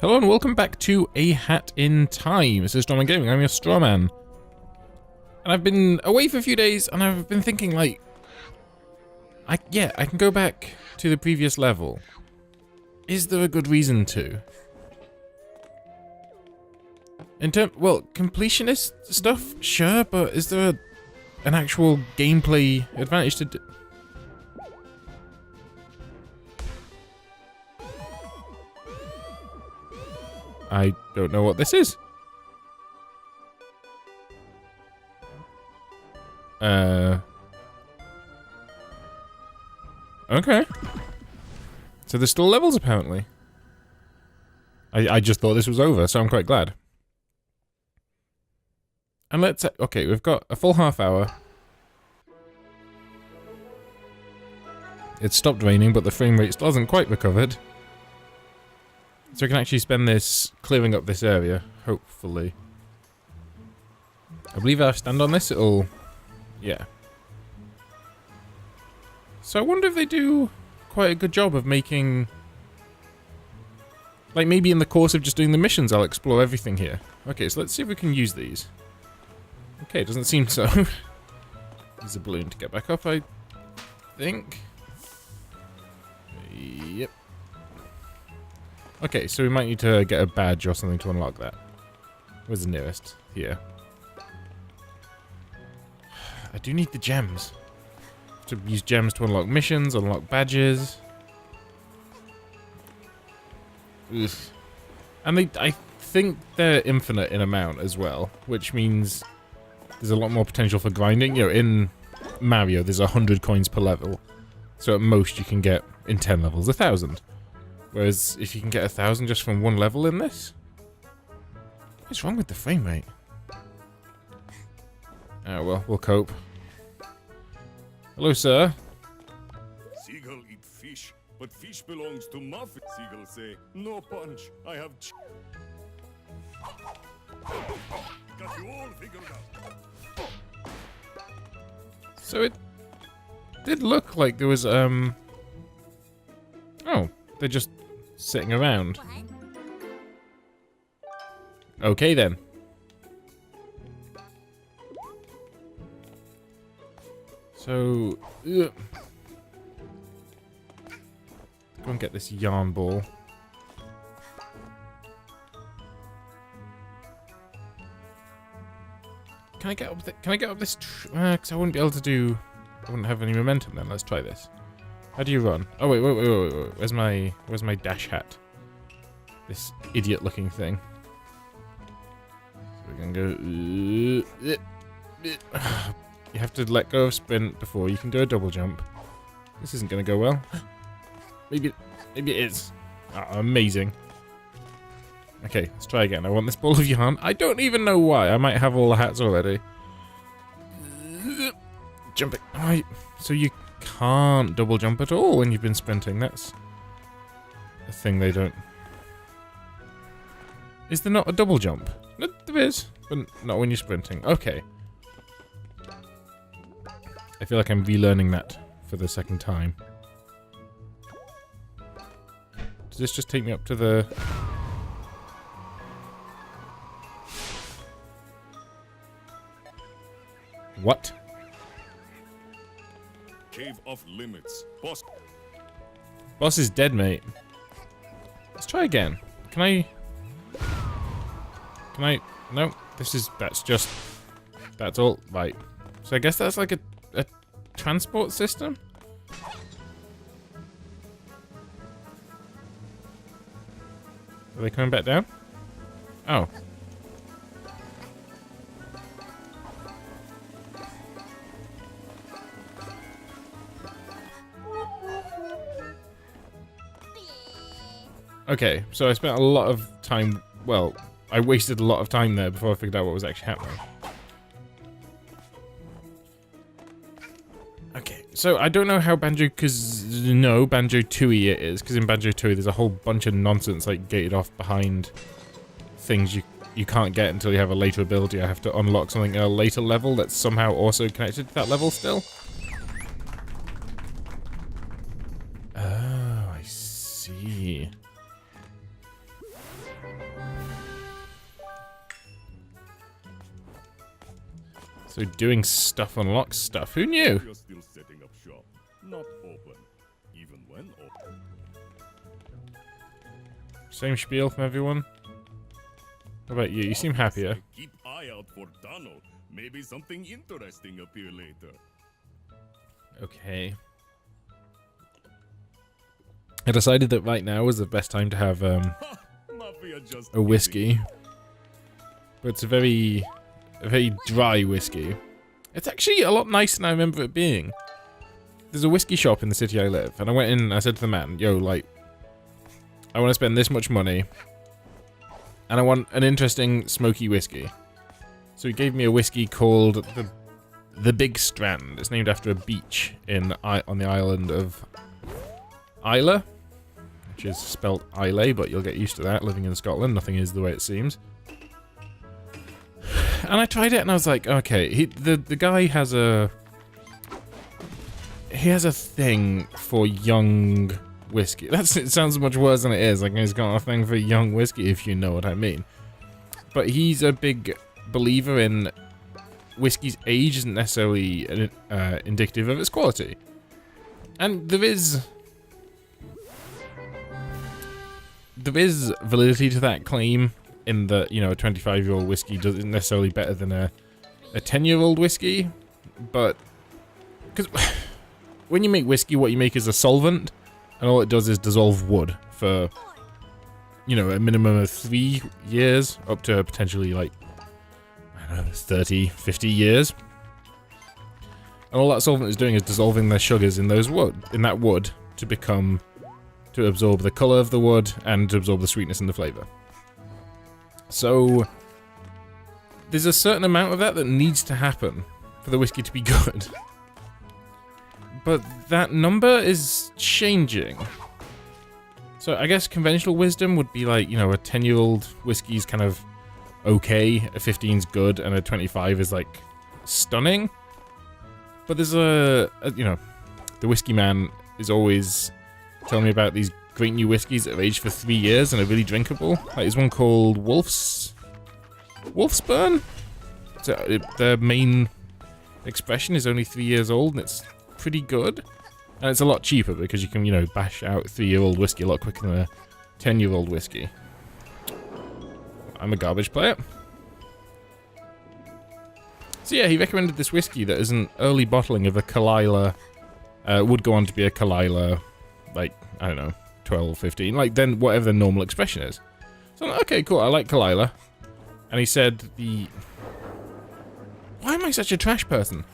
Hello and welcome back to A Hat in Time. This is Strawman Gaming, I'm your Strawman. And I've been away for a few days and I've been thinking like... I can go back to the previous level. Is there a good reason to? Well, completionist stuff? Sure, but is there an actual gameplay advantage to do? I don't know what this is. Okay. So there's still levels, apparently. I just thought this was over, so I'm quite glad. And let's... Okay, we've got a full half hour. It stopped raining, but the frame rate still hasn't quite recovered. So we can actually spend this clearing up this area, hopefully. I believe if I stand on this, it'll... Yeah. So I wonder if they do quite a good job of making... Like, maybe in the course of just doing the missions, I'll explore everything here. Okay, so let's see if we can use these. Okay, it doesn't seem so. Use a balloon to get back up, I think. Yep. Okay, so we might need to get a badge or something to unlock that. Where's the nearest? Here. I do need the gems. To use gems to unlock missions, unlock badges. Ugh. And I think they're infinite in amount as well, which means there's a lot more potential for grinding. You know, in Mario, there's 100 coins per level. So at most you can get, in 10 levels, 1,000. Whereas, if you can get 1,000 just from one level in this... What's wrong with the frame rate? Oh well, we'll cope. Hello, sir. Seagull eat fish, but fish belongs to Muffin. Seagull say, no punch, I have got you all figured out. So it did look like there was, Oh, they're just sitting around. Okay then. So, go and get this yarn ball. Can I get up? Can I get up this? Because I wouldn't be able to do. I wouldn't have any momentum then. Let's try this. How do you run? Oh wait. Where's my dash hat? This idiot-looking thing. So we're gonna go. You have to let go of sprint before you can do a double jump. This isn't gonna go well. Maybe it is. Oh, amazing. Okay, let's try again. I want this ball of yarn. I don't even know why. I might have all the hats already. Jumping. Oh, so you can't double jump at all when you've been sprinting. That's a thing they don't... Is there not a double jump? No, there is, but not when you're sprinting. Okay. I feel like I'm relearning that for the second time. Does this just take me up to the... What? Cave of limits. Boss. Boss is dead, mate. Let's try again. Can I... No, that's all. Right. So I guess that's like a transport system? Are they coming back down? Oh. Okay, so I spent a lot of time, well, I wasted a lot of time there before I figured out what was actually happening. Okay, so I don't know how Banjo-Tooie it is, because in Banjo-Tooie there's a whole bunch of nonsense like gated off behind things you can't get until you have a later ability. I have to unlock something at a later level that's somehow also connected to that level still. Oh, I see. So doing stuff unlocks stuff. Who knew? You're still setting up shop, not open, even when open. Same spiel from everyone. How about you? You seem happier. Keep eye out for tunnel. Maybe something interesting appear later. Okay. I decided that right now was the best time to have Mafia just a whiskey. But it's a very dry whiskey. It's actually a lot nicer than I remember it being. There's a whiskey shop in the city I live, and I went in and I said to the man, yo, like, I want to spend this much money, and I want an interesting smoky whiskey. So he gave me a whiskey called the Big Strand. It's named after a beach on the island of Islay, which is spelled Islay, but you'll get used to that living in Scotland. Nothing is the way it seems. And I tried it, and I was like, okay, the guy has a thing for young whiskey. It sounds much worse than it is. Like, he's got a thing for young whiskey, if you know what I mean. But he's a big believer in whiskey's age isn't necessarily indicative of its quality. And there is validity to that claim in that, you know, a 25-year-old whiskey isn't necessarily better than a 10-year-old whiskey, but because when you make whiskey, what you make is a solvent, and all it does is dissolve wood for, you know, a minimum of 3 years, up to potentially, like, I don't know, 30, 50 years. And all that solvent is doing is dissolving the sugars in that wood to absorb the color of the wood and to absorb the sweetness and the flavor. So there's a certain amount of that needs to happen for the whiskey to be good. But that number is changing. So I guess conventional wisdom would be like, you know, a 10-year-old whiskey's kind of okay, a 15's good, and a 25 is like stunning. But there's you know, the whiskey man is always telling me about these great new whiskeys that have aged for 3 years and are really drinkable. Like, there's one called Wolfsburn? So the main expression is only 3 years old, and it's pretty good. And it's a lot cheaper because you can, you know, bash out 3-year-old whiskey a lot quicker than a 10-year-old whiskey. I'm a garbage player. So yeah, he recommended this whiskey that is an early bottling of a Kalila. Would go on to be a Kalila, like, I don't know, 12, 15, like, then whatever the normal expression is. So I'm like, okay, cool, I like Kalila. And he said why am I such a trash person?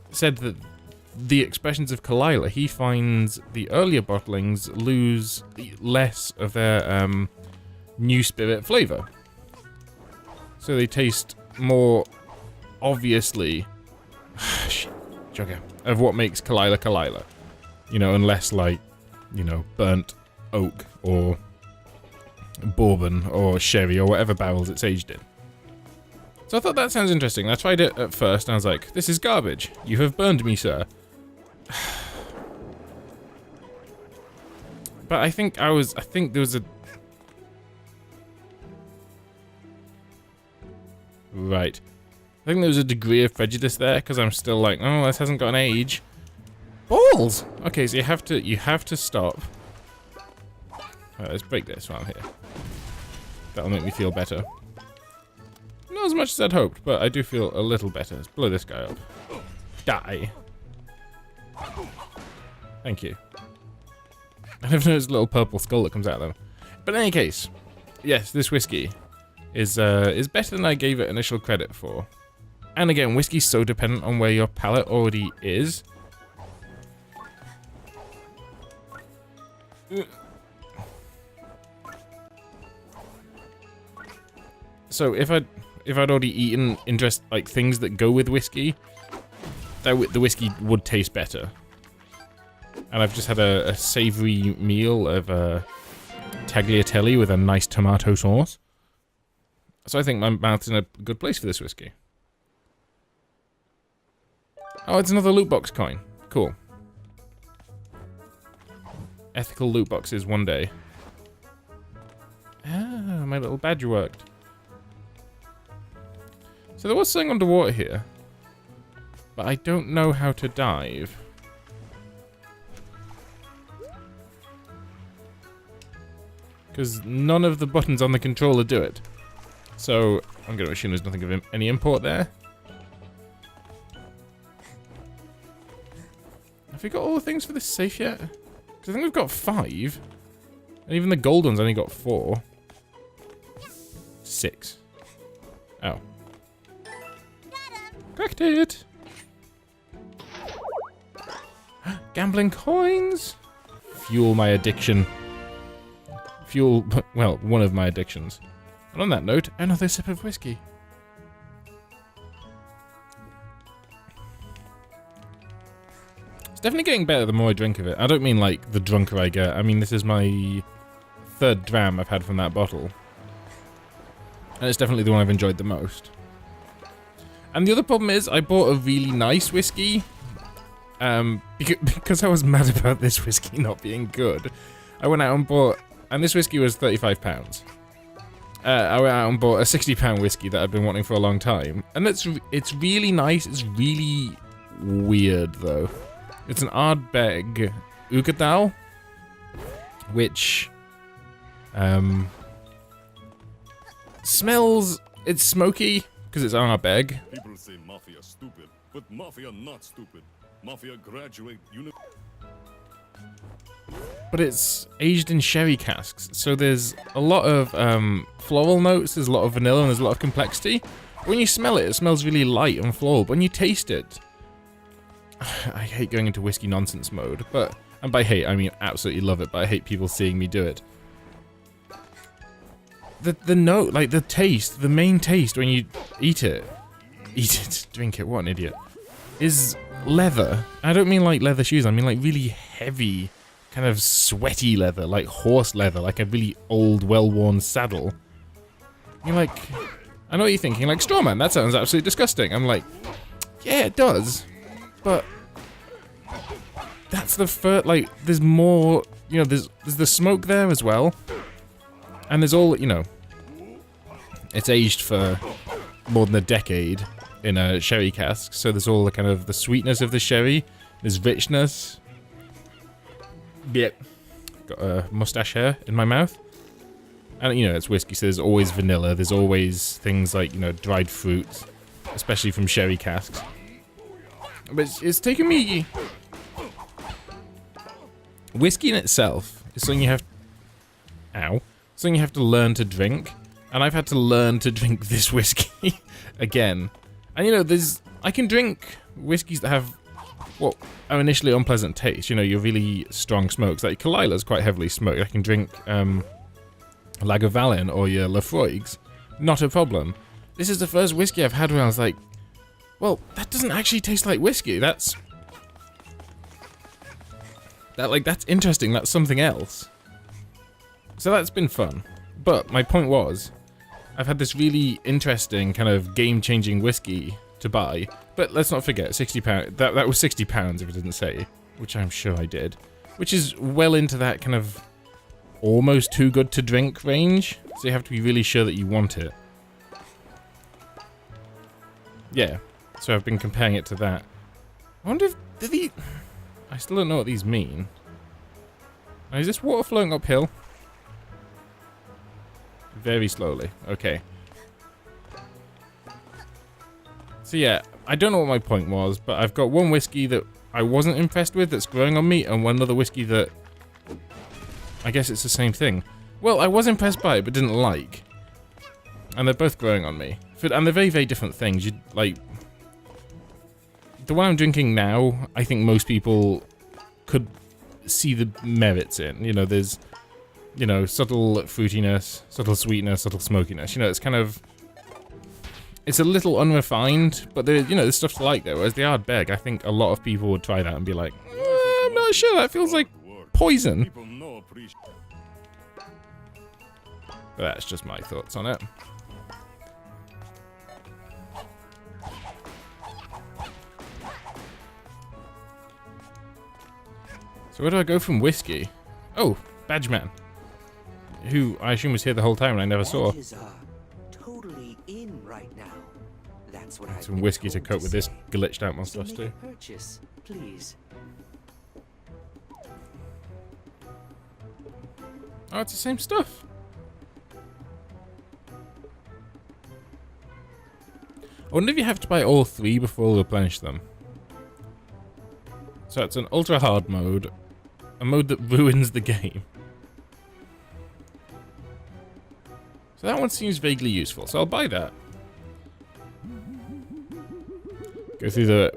He said that the expressions of Kalila, he finds the earlier bottlings lose less of their new spirit flavor. So they taste more obviously of what makes Kalila Kalila. You know, and less like, you know, burnt oak or bourbon or sherry or whatever barrels it's aged in. So I thought that sounds interesting. I tried it at first and I was like, this is garbage. You have burned me, sir. But I think there was a... Right. I think there was a degree of prejudice there, because I'm still like, oh, this hasn't got an age. Balls! Okay, so you have to stop. Alright, let's break this while I'm here. That'll make me feel better. Not as much as I'd hoped, but I do feel a little better. Let's blow this guy up. Die. Thank you. I never noticed a little purple skull that comes out of them. But in any case, yes, this whiskey is better than I gave it initial credit for. And again, whiskey's so dependent on where your palate already is. So if I'd already eaten things that go with whiskey, the whiskey would taste better. And I've just had a savory meal of tagliatelle with a nice tomato sauce. So I think my mouth's in a good place for this whiskey. Oh, it's another loot box coin. Cool. Ethical loot boxes one day. Ah. my little badge worked. So there was something underwater here. But I don't know how to dive. Because none of the buttons on the controller do it. So I'm going to assume there's nothing of any import there. Have we got all the things for this safe yet? Because I think we've got 5. And even the gold one's only got 4. 6. Oh. Cracked it! Gambling coins! Fuel my addiction. Fuel, well, one of my addictions. And on that note, another sip of whiskey. It's definitely getting better the more I drink of it. I don't mean like the drunker I get. I mean this is my 3rd dram I've had from that bottle. And it's definitely the one I've enjoyed the most. And the other problem is I bought a really nice whiskey. Because I was mad about this whiskey not being good. I went out and bought, and this whiskey was £35. I went out and bought a £60 whiskey that I'd been wanting for a long time. And it's really nice, it's really weird though. It's an Ardbeg Yooka-Laylee, which smells, it's smoky because it's Ardbeg. People say Mafia stupid, but Mafia not stupid. Mafia graduate But it's aged in sherry casks, so there's a lot of floral notes, there's a lot of vanilla, and there's a lot of complexity. When you smell it, it smells really light and floral, but when you taste it... I hate going into whiskey nonsense mode, but... And by hate, I mean absolutely love it, but I hate people seeing me do it. The note, like the taste, the main taste when you eat it, drink it, what an idiot, is leather. I don't mean like leather shoes, I mean like really heavy, kind of sweaty leather, like horse leather, like a really old, well-worn saddle. You're like, I know what you're thinking, like, Strawman, that sounds absolutely disgusting. I'm like, yeah, it does, but that's the first, like, there's more, you know, there's the smoke there as well, and there's all, you know, it's aged for more than a decade in a sherry cask, so there's all the kind of the sweetness of the sherry, there's richness. Yep. Got a mustache hair in my mouth. And, you know, it's whiskey, so there's always vanilla, there's always things like, you know, dried fruit, especially from sherry casks. But it's taken me... Whiskey in itself is something you have... Ow. Something you have to learn to drink. And I've had to learn to drink this whiskey again. And, you know, I can drink whiskeys that have what are initially unpleasant taste. You know, your really strong smokes. Like Yooka-Laylee's quite heavily smoked. I can drink Lagavulin or your Lafroig's. Not a problem. This is the first whiskey I've had where I was like, well, that doesn't actually taste like whiskey. That's interesting. That's something else. So that's been fun. But my point was, I've had this really interesting kind of game-changing whiskey to buy. But let's not forget, £60. That was £60 if it didn't say, which I'm sure I did. Which is well into that kind of almost too good to drink range. So you have to be really sure that you want it. Yeah. So I've been comparing it to that. I wonder if I still don't know what these mean. Now, is this water flowing uphill? Very slowly. Okay. So yeah, I don't know what my point was, but I've got one whiskey that I wasn't impressed with that's growing on me, and one other whiskey that... I guess it's the same thing. Well, I was impressed by it, but didn't like. And they're both growing on me. And they're very, very different things. Like... The one I'm drinking now, I think most people could see the merits in. You know, there's... You know, subtle fruitiness, subtle sweetness, subtle smokiness. You know, it's kind of... It's a little unrefined, but there, you know, there's stuff to like there. Whereas the Ardbeg, I think a lot of people would try that and be like, I'm not sure, that feels like poison. But that's just my thoughts on it. So where do I go from whiskey? Oh, Badgeman. who I assume was here the whole time and I never saw. Badges are totally in right now. That's what I've Some been whiskey to told cope with this say. glitched out So mustache make too. a purchase, please. Oh, it's the same stuff. I wonder if you have to buy all 3 before you replenish them. So it's an ultra hard mode, a mode that ruins the game. So that one seems vaguely useful, so I'll buy that. Go through the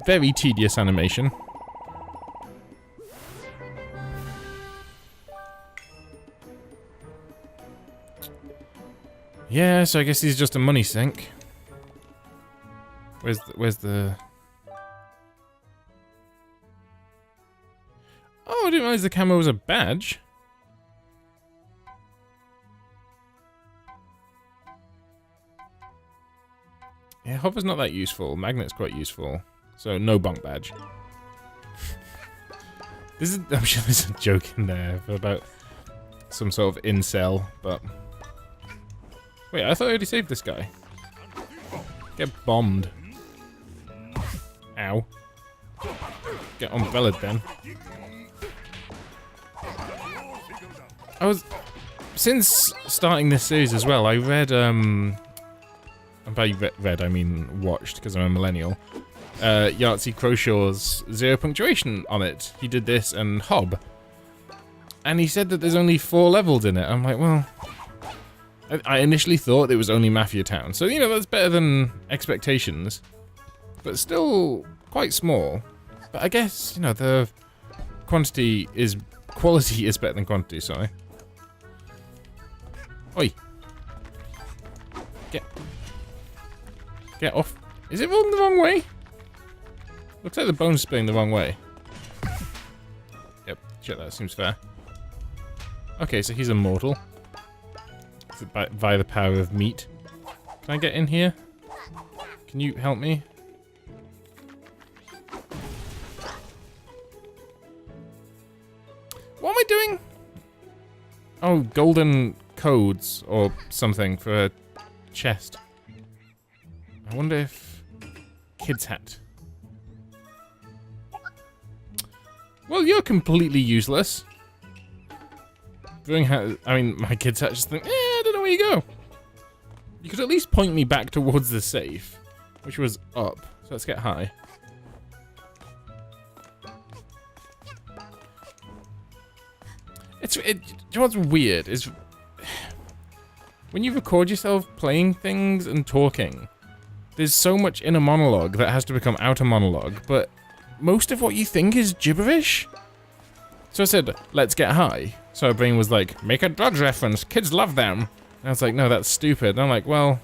very tedious animation. Yeah, so I guess he's just a money sink. Where's the... Oh, I didn't realize the camo was a badge. Yeah, hover's not that useful. Magnet's quite useful. So, no bunk badge. I'm sure there's a joke in there about some sort of incel, but... Wait, I thought I already saved this guy. Get bombed. Ow. Get umbrellaed then. Since starting this series as well, I read, and by read I mean watched, because I'm a millennial, Yahtzee Crowshaw's Zero Punctuation on it. He did this and Hob. And he said that there's only 4 levels in it. I'm like, well... I initially thought it was only Mafia Town, so, you know, that's better than expectations. But still quite small. But I guess, you know, the quality is better than quantity, sorry. Oi. Get off. Is it rolling the wrong way? Looks like the bone's spinning the wrong way. Yep, shit, that seems fair. Okay, so he's immortal. Via the power of meat. Can I get in here? Can you help me? What am I doing? Oh, golden codes or something for a chest. I wonder if... Kid's hat. Well, you're completely useless. Brewing hat... I mean, my kid's hat just think, I don't know where you go. You could at least point me back towards the safe, which was up. So let's get high. Do you know what's weird is when you record yourself playing things and talking, there's so much inner monologue that has to become outer monologue, but most of what you think is gibberish. So I said, let's get high. So our brain was like, make a drugs reference, kids love them. And I was like, no, that's stupid. And I'm like, well,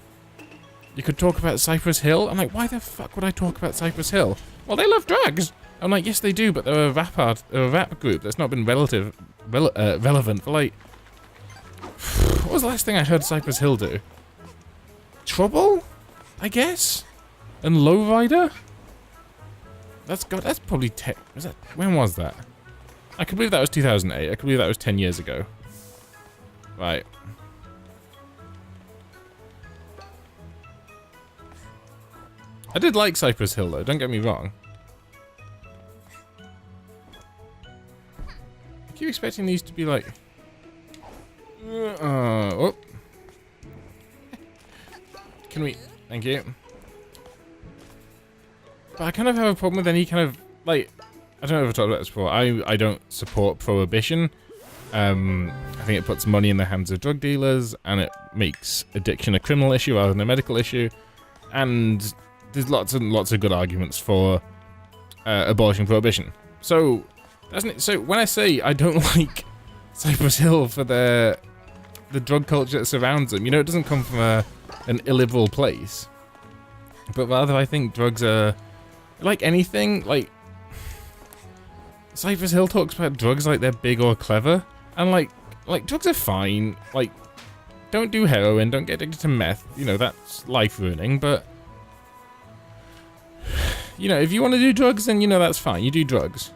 you could talk about Cypress Hill. I'm like, why the fuck would I talk about Cypress Hill? Well, they love drugs. I'm like, yes, they do, but they're a rap group that's not been relevant for like... What was the last thing I heard Cypress Hill do? Trouble? I guess? And Lowrider? That's probably when was that? I can believe that was 2008. I can believe that was 10 years ago. Right. I did like Cypress Hill though, don't get me wrong. I keep expecting these to be like... oh. Can we... Thank you. But I kind of have a problem with any kind of, like... I don't know if I've talked about this before. I don't support prohibition. I think it puts money in the hands of drug dealers, and it makes addiction a criminal issue rather than a medical issue. And there's lots and lots of good arguments for abolishing prohibition. So, so when I say I don't like Cypress Hill for the drug culture that surrounds them, you know, it doesn't come from an illiberal place. But rather, I think drugs are like anything. Like Cypress Hill talks about drugs like they're big or clever, and like drugs are fine. Like, don't do heroin, don't get addicted to meth. You know, that's life ruining. But you know, if you want to do drugs, then you know that's fine. You do drugs.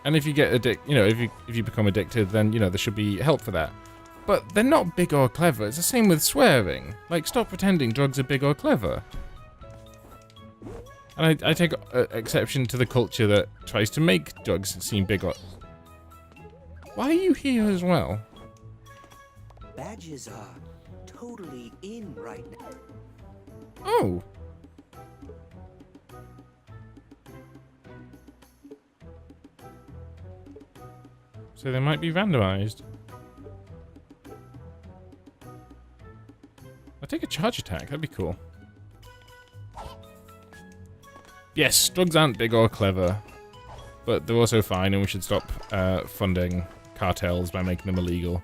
And if you get if you become addicted, then, there should be help for that. But they're not big or clever. It's the same with swearing. Like, stop pretending drugs are big or clever. And I take exception to the culture that tries to make drugs seem big or... Why are you here as well? Badges are totally in right now. Oh. So they might be randomized. I'll take a charge attack, that'd be cool. Yes, drugs aren't big or clever, but they're also fine, and we should stop funding cartels by making them illegal.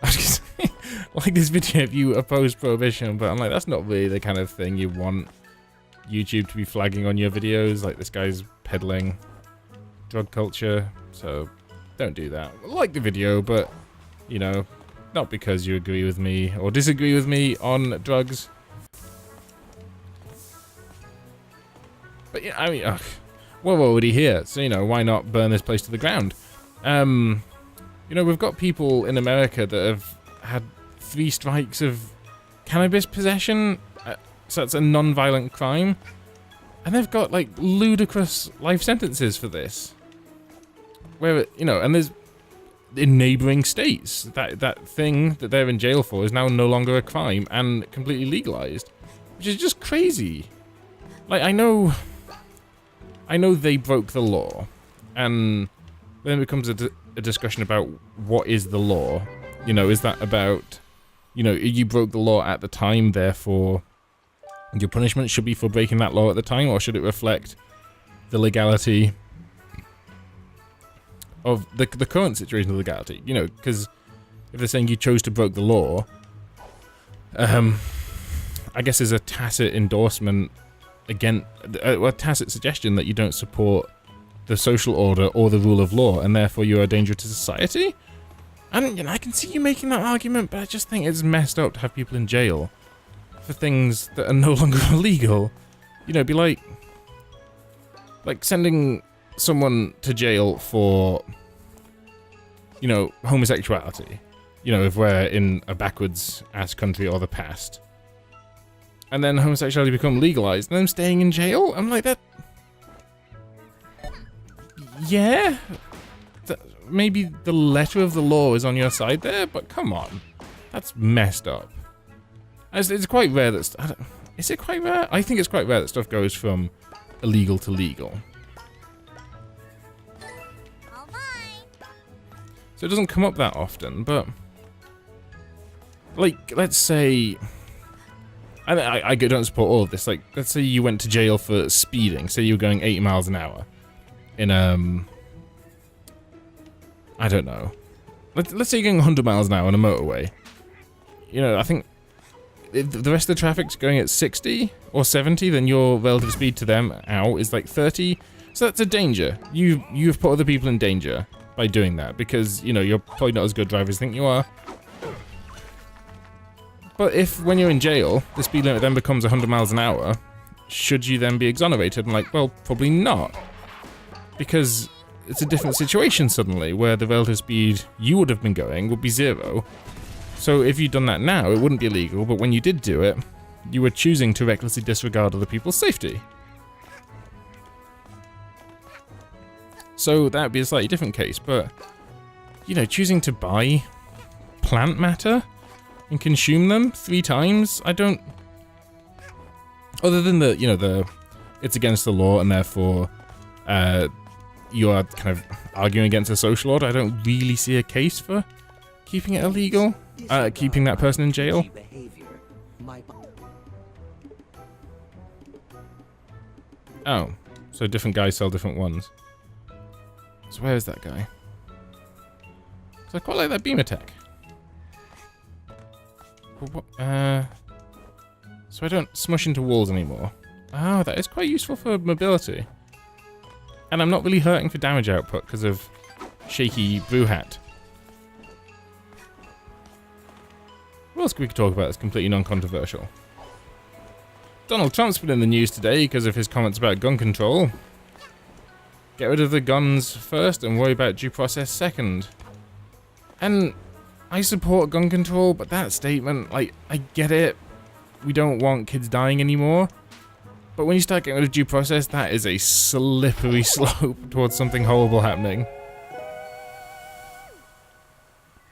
I was gonna say, like this video if you oppose prohibition, but I'm like, that's not really the kind of thing you want YouTube to be flagging on your videos. Like, this guy's peddling drug culture, so don't do that. Like the video, but, not because you agree with me or disagree with me on drugs. But yeah, I mean, we're already here, so, why not burn this place to the ground? We've got people in America that have had 3 strikes of cannabis possession, so that's a non-violent crime, and they've got, like, ludicrous life sentences for this. Where, and there's, in neighboring states, that thing that they're in jail for is now no longer a crime and completely legalized, which is just crazy. Like, I know they broke the law, and then it becomes a discussion about what is the law. Is that about, you broke the law at the time, therefore your punishment should be for breaking that law at the time, or should it reflect the legality of the current situation of legality? Because if they're saying you chose to break the law, I guess there's a tacit endorsement against, a tacit suggestion that you don't support the social order or the rule of law, and therefore you're a danger to society. And I can see you making that argument, but I just think it's messed up to have people in jail for things that are no longer illegal. Be like sending someone to jail for, homosexuality. If we're in a backwards ass country or the past, and then homosexuality become legalized, and them staying in jail. I'm like, that. Yeah, maybe the letter of the law is on your side there, but come on, that's messed up. It's quite rare that... Is it quite rare? I think it's quite rare that stuff goes from illegal to legal. So it doesn't come up that often, but... Like, let's say... I don't support all of this. Like, let's say you went to jail for speeding. Say you were going 80 miles an hour. In, I don't know. Let's say you're going 100 miles an hour on a motorway. I think... If the rest of the traffic's going at 60 or 70, then your relative speed to them is like 30. So that's a danger. You've put other people in danger by doing that, because, you're probably not as good a driver as you think you are. But if, when you're in jail, the speed limit then becomes 100 miles an hour, should you then be exonerated? I'm like, well, probably not. Because it's a different situation suddenly, where the relative speed you would have been going would be 0. So if you'd done that now, it wouldn't be illegal, but when you did do it, you were choosing to recklessly disregard other people's safety. So that would be a slightly different case, but, choosing to buy plant matter and consume them 3 times, I don't... Other than it's against the law, and therefore you are kind of arguing against a social order, I don't really see a case for keeping it illegal. Keeping that person in jail. Oh, so different guys sell different ones. So where is that guy? So I quite like that beam attack. So I don't smush into walls anymore. Oh, that is quite useful for mobility. And I'm not really hurting for damage output because of shaky brew hat. What else can we talk about that's completely non-controversial? Donald Trump's been in the news today because of his comments about gun control. Get rid of the guns first and worry about due process second. And I support gun control, but that statement, like, I get it. We don't want kids dying anymore. But when you start getting rid of due process, that is a slippery slope towards something horrible happening.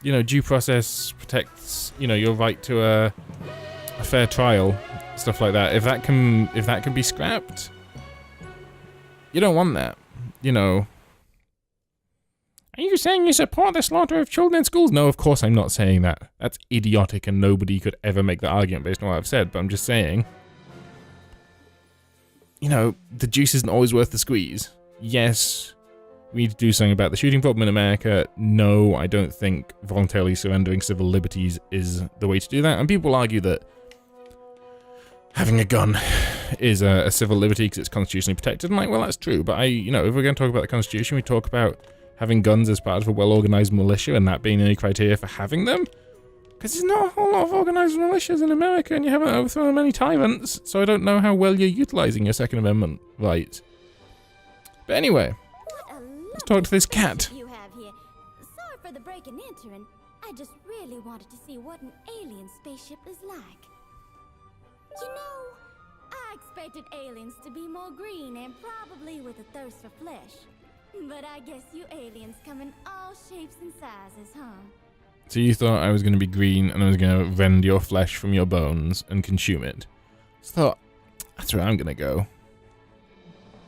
You know, due process protects, you know, your right to a fair trial, stuff like that. If that can be scrapped, you don't want that. You know. Are you saying you support the slaughter of children in schools? No, of course I'm not saying that. That's idiotic and nobody could ever make that argument based on what I've said, but I'm just saying, you know, the juice isn't always worth the squeeze. Yes, we need to do something about the shooting problem in America. No, I don't think voluntarily surrendering civil liberties is the way to do that. And people argue that having a gun is a civil liberty because it's constitutionally protected. And like, well, that's true. But you know, if we're going to talk about the Constitution, we talk about having guns as part of a well-organized militia and that being the only criteria for having them. Because there's not a whole lot of organized militias in America and you haven't overthrown many tyrants. So I don't know how well you're utilizing your Second Amendment rights. But anyway, let's talk to this cat. You have here. Sorry for the break and entering. I just really wanted to see what an alien spaceship is like. You know, I expected aliens to be more green and probably with a thirst for flesh. But I guess you aliens come in all shapes and sizes, huh? So you thought I was going to be green and I was going to rend your flesh from your bones and consume it. So I thought, that's where I'm going to go.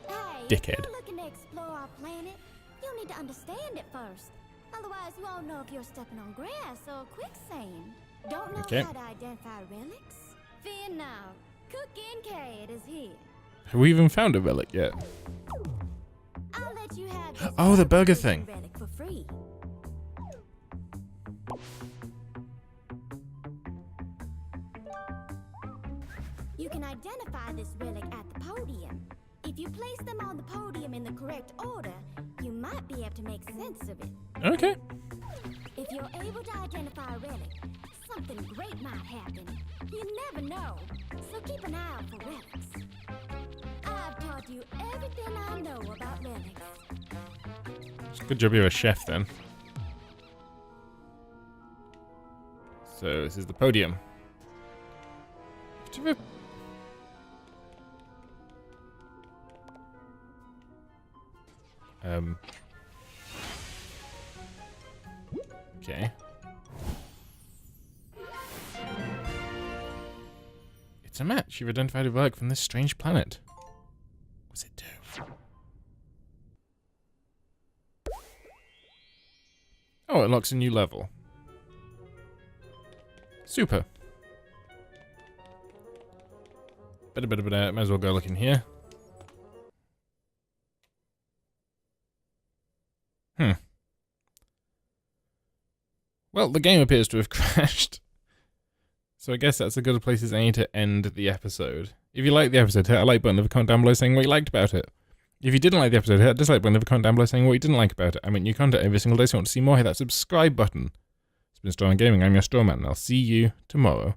Hey, Dickhead. if you're looking to explore our planet, you'll need to understand it first. Otherwise, you won't know if you're stepping on grass or quicksand. Don't know how to identify relics? Fear not. Cooking Cat is here. Have we even found a relic yet? I'll let you have this Oh, the burger thing. relic for free. You can identify this relic at the podium. If you place them on the podium in the correct order, you might be able to make sense of it. Okay. If you're able to identify a relic, something great might happen. You never know, so keep an eye out for relics. I've taught you everything I know about relics. Good job you're a chef then. So this is the podium. Okay. It's a match. You've identified a relic from this strange planet. What's it do? Oh, it unlocks a new level. Super. Might as well go look in here. Well, the game appears to have crashed. So I guess that's as good a place as any to end the episode. If you liked the episode, hit a like button, leave a comment down below saying what you liked about it. If you didn't like the episode, hit a dislike button, leave a comment down below saying what you didn't like about it. I make new content every single day, so if you want to see more, hit that subscribe button. It's been Strawman Gaming, I'm your Strawman, and I'll see you tomorrow.